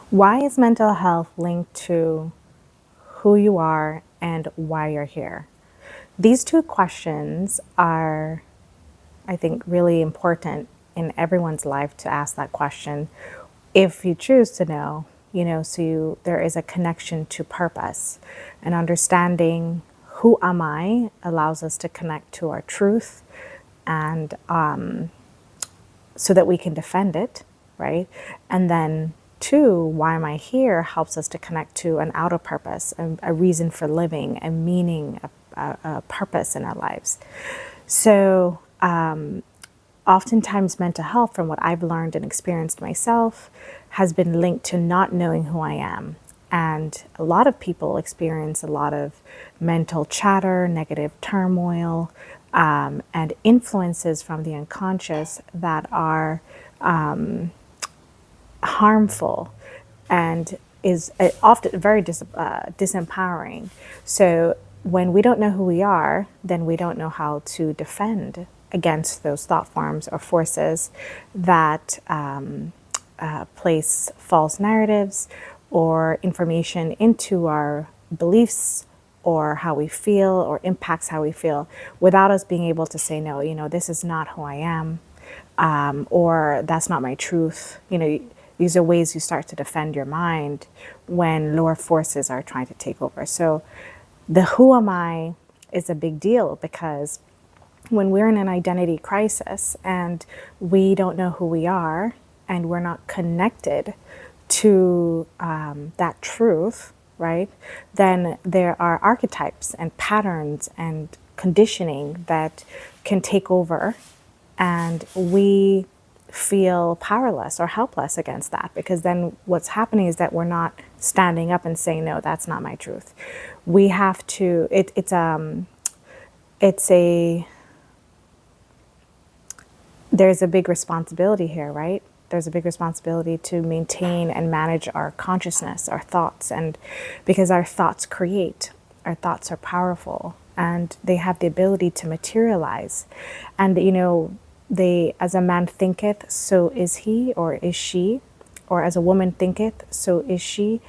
Why is mental health linked to who you are and why you're here? These two questions are, I think, really important in everyone's life to ask that question if you choose to know, there is a connection to purpose and understanding who am I allows us to connect to our truth and so that we can defend it, right? And then two, why am I here helps us to connect to an outer purpose, a reason for living, a meaning, a purpose in our lives. So oftentimes mental health, from what I've learned and experienced myself, has been linked to not knowing who I am. And a lot of people experience a lot of mental chatter, negative turmoil, and influences from the unconscious that are harmful and is often very disempowering. So when we don't know who we are, then we don't know how to defend against those thought forms or forces that place false narratives or information into our beliefs or how we feel or impacts how we feel without us being able to say, no, this is not who I am, or that's not my truth. These are ways you start to defend your mind when lower forces are trying to take over. So the who am I is a big deal because when we're in an identity crisis and we don't know who we are and we're not connected to that truth, right, then there are archetypes and patterns and conditioning that can take over, and we feel powerless or helpless against that, because then what's happening is that we're not standing up and saying, no, that's not my truth. We have to, there's a big responsibility here, right? There's a big responsibility to maintain and manage our consciousness, our thoughts, and because our thoughts create, our thoughts are powerful and they have the ability to materialize. And, as a man thinketh, so is he or is she, or as a woman thinketh, so is she.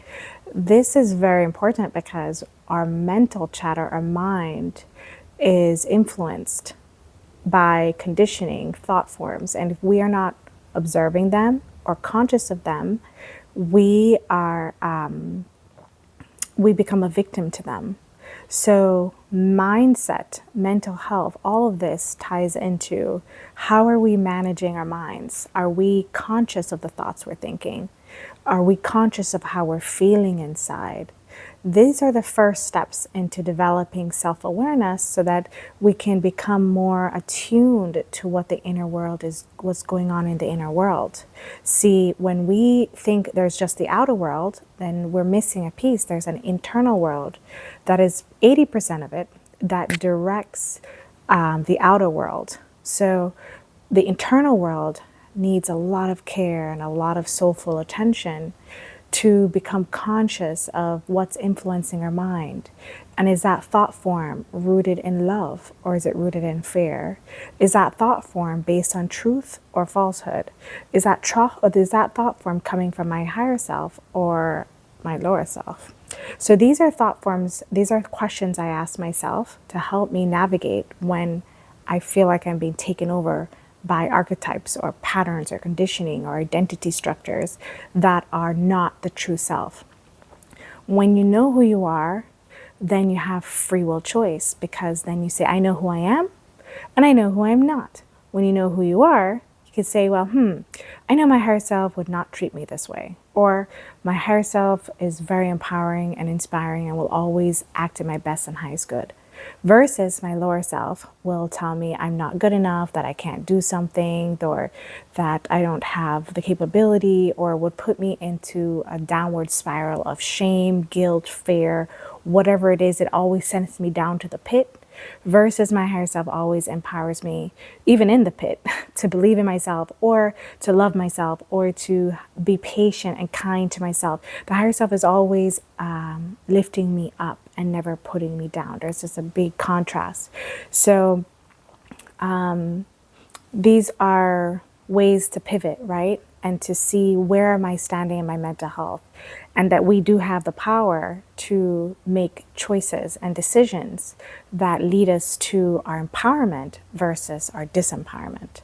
This is very important because our mental chatter, our mind, is influenced by conditioning thought forms. And if we are not observing them or conscious of them, we become a victim to them. So mindset, mental health, all of this ties into how are we managing our minds? Are we conscious of the thoughts we're thinking? Are we conscious of how we're feeling inside? These are the first steps into developing self-awareness so that we can become more attuned to what the inner world is, what's going on in the inner world. See, when we think there's just the outer world, then we're missing a piece. There's an internal world that is 80% of it that directs the outer world. So the internal world needs a lot of care and a lot of soulful attention to become conscious of what's influencing our mind. And is that thought form rooted in love or is it rooted in fear? Is that thought form based on truth or falsehood? Is that thought form coming from my higher self or my lower self? So these are thought forms, these are questions I ask myself to help me navigate when I feel like I'm being taken over by archetypes or patterns or conditioning or identity structures that are not the true self. When you know who you are, then you have free will choice, because then you say, I know who I am and I know who I am not. When you know who you are, you can say, well, I know my higher self would not treat me this way. Or my higher self is very empowering and inspiring and will always act in my best and highest good. Versus my lower self will tell me I'm not good enough, that I can't do something, or that I don't have the capability, or would put me into a downward spiral of shame, guilt, fear, whatever it is. It always sends me down to the pit. Versus my higher self always empowers me, even in the pit, to believe in myself or to love myself or to be patient and kind to myself. The higher self is always lifting me up and never putting me down. There's just a big contrast. So these are ways to pivot, right? and to see where am I standing in my mental health, and that we do have the power to make choices and decisions that lead us to our empowerment versus our disempowerment.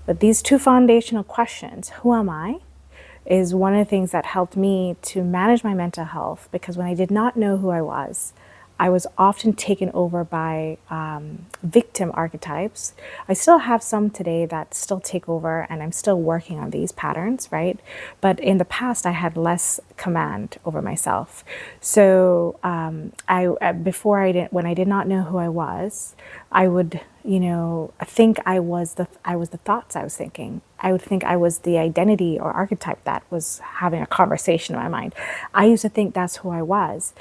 But these two foundational questions, who am I, is one of the things that helped me to manage my mental health, because when I did not know who I was often taken over by victim archetypes. I still have some today that still take over, and I'm still working on these patterns, right? But in the past, I had less command over myself. So when I did not know who I would, think I was the thoughts I was thinking. I would think I was the identity or archetype that was having a conversation in my mind. I used to think that's who I was.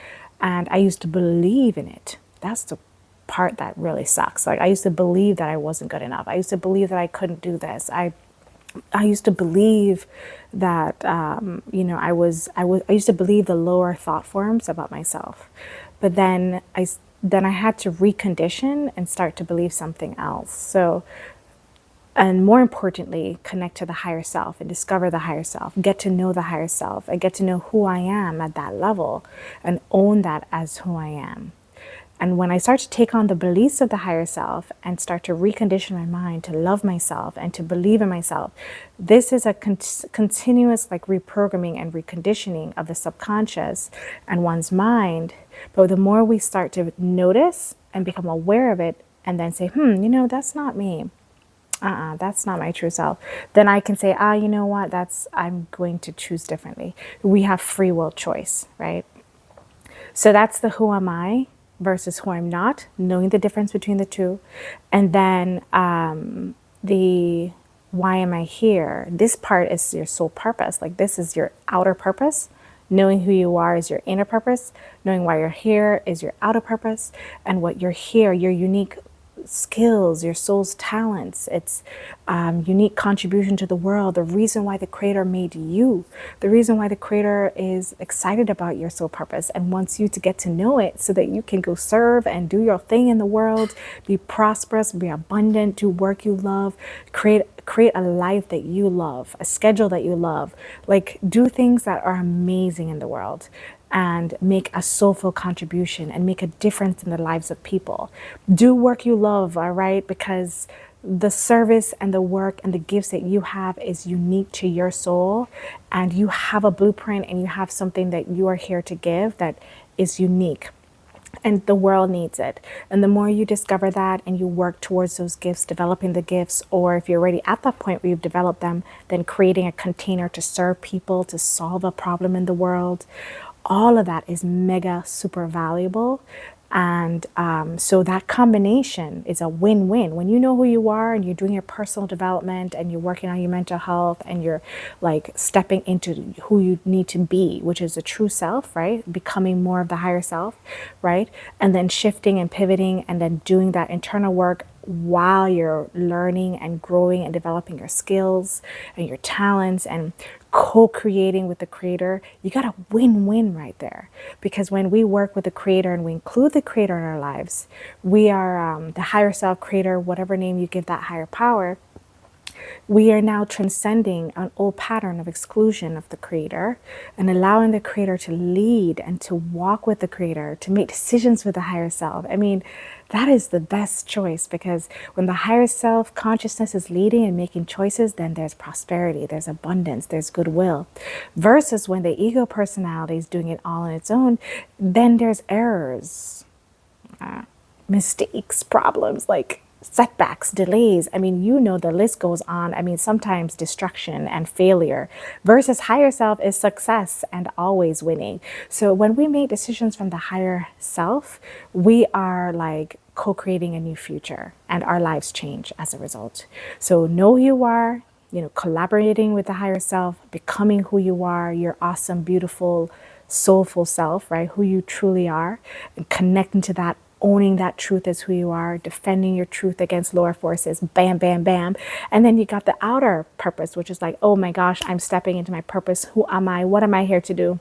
And I used to believe in it. That's the part that really sucks. Like, I used to believe that I wasn't good enough. I used to believe that I couldn't do this. I used to believe that, I used to believe the lower thought forms about myself. But then I had to recondition and start to believe something else. So, and more importantly, connect to the higher self and discover the higher self, get to know the higher self, and get to know who I am at that level and own that as who I am. And when I start to take on the beliefs of the higher self and start to recondition my mind to love myself and to believe in myself, this is a continuous like reprogramming and reconditioning of the subconscious and one's mind. But the more we start to notice and become aware of it and then say, that's not me. That's not my true self. Then I can say, you know what? I'm going to choose differently. We have free will choice, right? So that's the who am I versus who I'm not, knowing the difference between the two. And then the why am I here? This part is your soul purpose. Like, this is your outer purpose. Knowing who you are is your inner purpose. Knowing why you're here is your outer purpose. And what you're here, your unique skills, your soul's talents, its unique contribution to the world, the reason why the Creator made you, the reason why the Creator is excited about your soul purpose and wants you to get to know it so that you can go serve and do your thing in the world, be prosperous, be abundant, do work you love, create a life that you love, a schedule that you love, like do things that are amazing in the world and make a soulful contribution and make a difference in the lives of people. Do work you love, all right? Because the service and the work and the gifts that you have is unique to your soul, and you have a blueprint and you have something that you are here to give that is unique. And the world needs it. And the more you discover that and you work towards those gifts, developing the gifts, or if you're already at that point where you've developed them, then creating a container to serve people, to solve a problem in the world, all of that is mega super valuable. And so that combination is a win-win. When you know who you are and you're doing your personal development and you're working on your mental health and you're like stepping into who you need to be, which is a true self, right? Becoming more of the higher self, right? And then shifting and pivoting and then doing that internal work while you're learning and growing and developing your skills and your talents and co-creating with the Creator, you got a win-win right there. Because when we work with the Creator and we include the Creator in our lives, we are the higher self, Creator, whatever name you give that higher power, we are now transcending an old pattern of exclusion of the Creator and allowing the Creator to lead and to walk with the Creator, to make decisions with the higher self. I mean, that is the best choice, because when the higher self consciousness is leading and making choices, then there's prosperity, there's abundance, there's goodwill. Versus when the ego personality is doing it all on its own, then there's errors, mistakes, problems, like setbacks, delays. I mean, the list goes on. I mean, sometimes destruction and failure. Versus higher self is success and always winning. So when we make decisions from the higher self, we are like co-creating a new future, and our lives change as a result. So know who you are, collaborating with the higher self, becoming who you are, your awesome, beautiful, soulful self, right? Who you truly are, and connecting to that, owning that truth as who you are, defending your truth against lower forces, bam, bam, bam. And then you got the outer purpose, which is like, oh my gosh, I'm stepping into my purpose. Who am I? What am I here to do?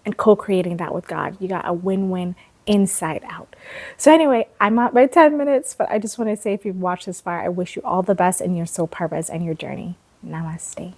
And co-creating that with God. You got a win-win inside out. So anyway, I'm at my 10 minutes, but I just want to say, if you've watched this far, I wish you all the best in your soul purpose and your journey. Namaste.